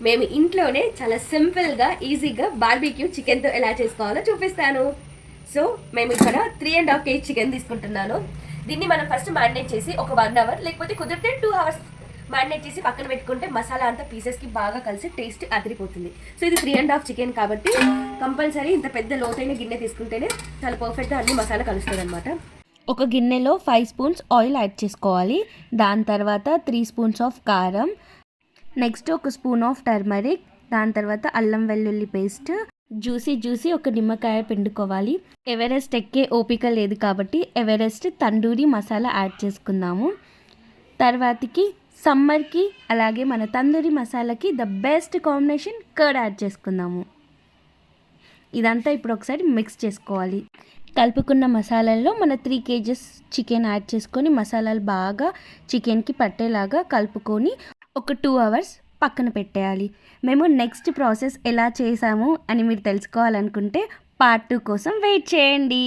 మేము ఇంట్లోనే చాలా సింపుల్గా ఈజీగా బార్బీక్యూ చికెన్తో ఎలా చేసుకోవాలో చూపిస్తాను. సో మేము ఇక్కడ 3.5 kg చికెన్ తీసుకుంటున్నాను. దీన్ని మనం ఫస్ట్ మ్యారినేట్ చేసి ఒక 1 hour లేకపోతే కుదిరితే 2 hours మ్యారినేట్ చేసి పక్కన పెట్టుకుంటే మసాలా అంతా పీసెస్కి బాగా కలిసి టేస్ట్ అదిరిపోతుంది. సో ఇది 3.5 చికెన్ కాబట్టి కంపల్సరీ ఇంత పెద్ద లోతైన గిన్నె తీసుకుంటేనే చాలా పర్ఫెక్ట్గా అన్ని మసాలా కలుస్తుంది అనమాట. ఒక గిన్నెలో 5 స్పూన్స్ ఆయిల్ యాడ్ చేసుకోవాలి. దాని తర్వాత 3 స్పూన్స్ ఆఫ్ కారం, నెక్స్ట్ 1 స్పూన్ ఆఫ్ టర్మరిక్, దాని తర్వాత అల్లం వెల్లుల్లి పేస్ట్, జ్యూసీ ఒక నిమ్మకాయ పిండుకోవాలి. ఎవరెస్ట్ ఎక్కే ఓపిక లేదు కాబట్టి ఎవరెస్ట్ తండూరి మసాలా యాడ్ చేసుకుందాము. తర్వాతకి సమ్మర్కి అలాగే మన తందూరి మసాలాకి the best combination curd add చేసుకుందాము. ఇదంతా ఇప్పుడు ఒకసారి మిక్స్ చేసుకోవాలి. కలుపుకున్న మసాలాల్లో మన 3 kgs చికెన్ యాడ్ చేసుకొని మసాలాలు బాగా చికెన్కి పట్టేలాగా కలుపుకొని ఒక 2 hours పక్కన పెట్టేయాలి. మేము నెక్స్ట్ ప్రాసెస్ ఎలా చేసాము అని మీరు తెలుసుకోవాలనుకుంటే పార్ట్ 2 కోసం వెయిట్ చేయండి.